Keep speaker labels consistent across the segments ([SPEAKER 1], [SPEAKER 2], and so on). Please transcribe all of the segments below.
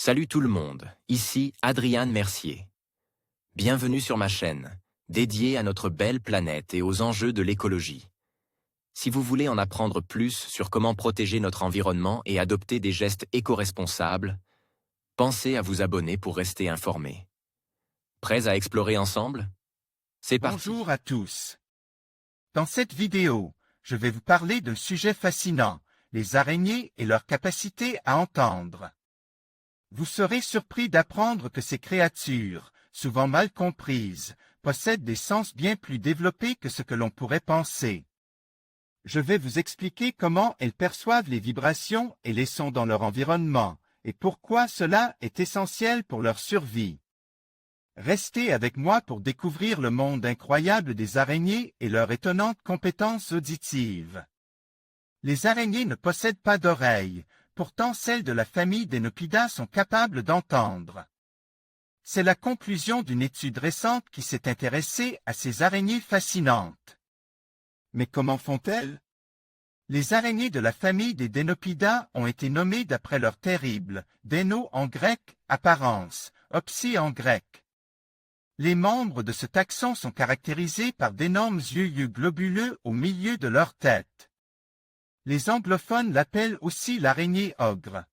[SPEAKER 1] Salut tout le monde, ici Adrian Mercier. Bienvenue sur ma chaîne, dédiée à notre belle planète et aux enjeux de l'écologie. Si vous voulez en apprendre plus sur comment protéger notre environnement et adopter des gestes éco-responsables, pensez à vous abonner pour rester informé. Prêts à explorer ensemble? C'est parti.
[SPEAKER 2] Bonjour à tous. Dans cette vidéo, je vais vous parler d'un sujet fascinant, les araignées et leur capacité à entendre. Vous serez surpris d'apprendre que ces créatures, souvent mal comprises, possèdent des sens bien plus développés que ce que l'on pourrait penser. Je vais vous expliquer comment elles perçoivent les vibrations et les sons dans leur environnement, et pourquoi cela est essentiel pour leur survie. Restez avec moi pour découvrir le monde incroyable des araignées et leurs étonnantes compétences auditives. Les araignées ne possèdent pas d'oreilles, pourtant celles de la famille d'Enopida sont capables d'entendre. C'est la conclusion d'une étude récente qui s'est intéressée à ces araignées fascinantes. Mais comment font-elles? Les araignées de la famille des Denopida ont été nommées d'après leur terrible, déno en grec, apparence, opsi en grec. Les membres de ce taxon sont caractérisés par d'énormes yeux globuleux au milieu de leur tête. Les anglophones l'appellent aussi l'araignée ogre.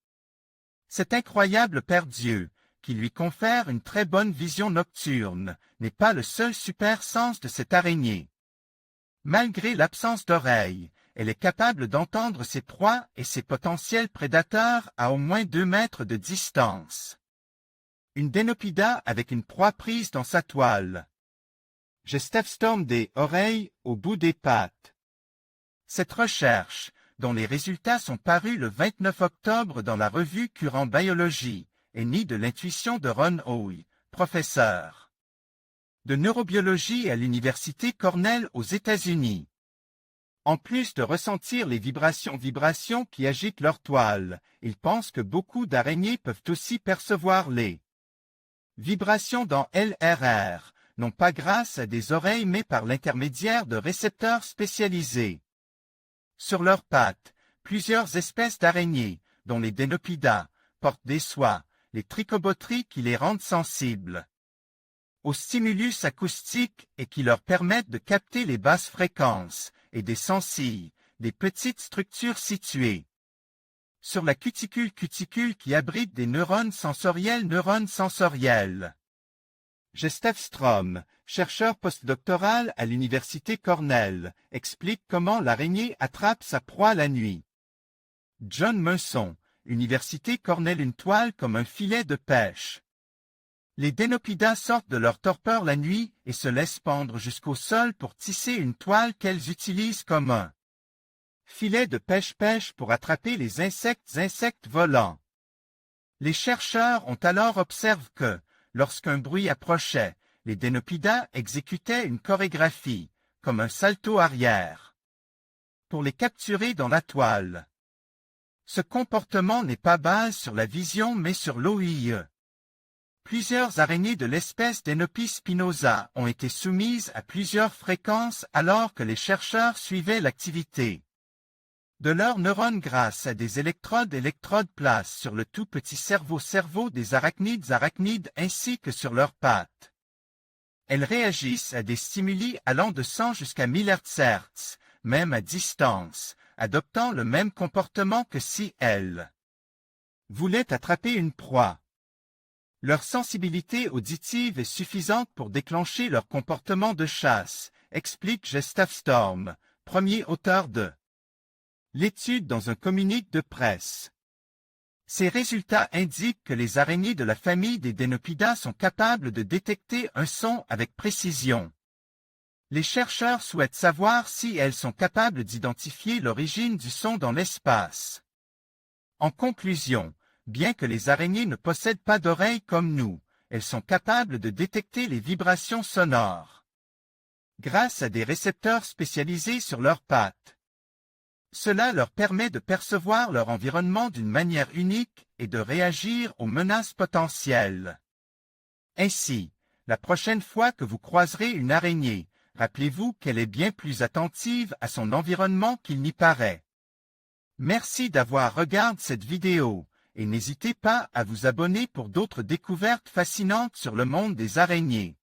[SPEAKER 2] Cet incroyable père Dieu, qui lui confère une très bonne vision nocturne, n'est pas le seul super sens de cette araignée. Malgré l'absence d'oreilles, elle est capable d'entendre ses proies et ses potentiels prédateurs à au moins 2 mètres de distance. Une Denopida avec une proie prise dans sa toile. Gestation des oreilles au bout des pattes. Cette recherche, dont les résultats sont parus le 29 octobre dans la revue Current Biology, est née de l'intuition de Ron Howe, professeur de neurobiologie à l'université Cornell aux États-Unis. En plus de ressentir les vibrations qui agitent leur toile, il pense que beaucoup d'araignées peuvent aussi percevoir les vibrations dans LRR, non pas grâce à des oreilles mais par l'intermédiaire de récepteurs spécialisés. Sur leurs pattes, plusieurs espèces d'araignées, dont les Denopida, portent des soies, les trichobotries qui les rendent sensibles aux stimulus acoustiques et qui leur permettent de capter les basses fréquences, et des sensilles, des petites structures situées sur la cuticule qui abrite des neurones sensoriels. Gustave, chercheur postdoctoral à l'université Cornell, explique comment l'araignée attrape sa proie la nuit. John Meusson, Université Cornell, une toile comme un filet de pêche. Les Denopida sortent de leur torpeur la nuit et se laissent pendre jusqu'au sol pour tisser une toile qu'elles utilisent comme un filet de pêche-pêche pour attraper les insectes volants. Les chercheurs ont alors observé que, lorsqu'un bruit approchait, les Denopida exécutaient une chorégraphie, comme un salto arrière, pour les capturer dans la toile. Ce comportement n'est pas basé sur la vision mais sur l'OIE. Plusieurs araignées de l'espèce Denopis spinosa ont été soumises à plusieurs fréquences alors que les chercheurs suivaient l'activité de leurs neurones grâce à des électrodes placées sur le tout petit cerveau des arachnides ainsi que sur leurs pattes. Elles réagissent à des stimuli allant de 100 jusqu'à 1000 Hz, même à distance, adoptant le même comportement que si elles voulaient attraper une proie. Leur sensibilité auditive est suffisante pour déclencher leur comportement de chasse, explique Gustave, premier auteur de l'étude dans un communiqué de presse. Ces résultats indiquent que les araignées de la famille des Denopida sont capables de détecter un son avec précision. Les chercheurs souhaitent savoir si elles sont capables d'identifier l'origine du son dans l'espace. En conclusion, bien que les araignées ne possèdent pas d'oreilles comme nous, elles sont capables de détecter les vibrations sonores grâce à des récepteurs spécialisés sur leurs pattes. Cela leur permet de percevoir leur environnement d'une manière unique et de réagir aux menaces potentielles. Ainsi, la prochaine fois que vous croiserez une araignée, rappelez-vous qu'elle est bien plus attentive à son environnement qu'il n'y paraît. Merci d'avoir regardé cette vidéo. et n'hésitez pas à vous abonner pour d'autres découvertes fascinantes sur le monde des araignées.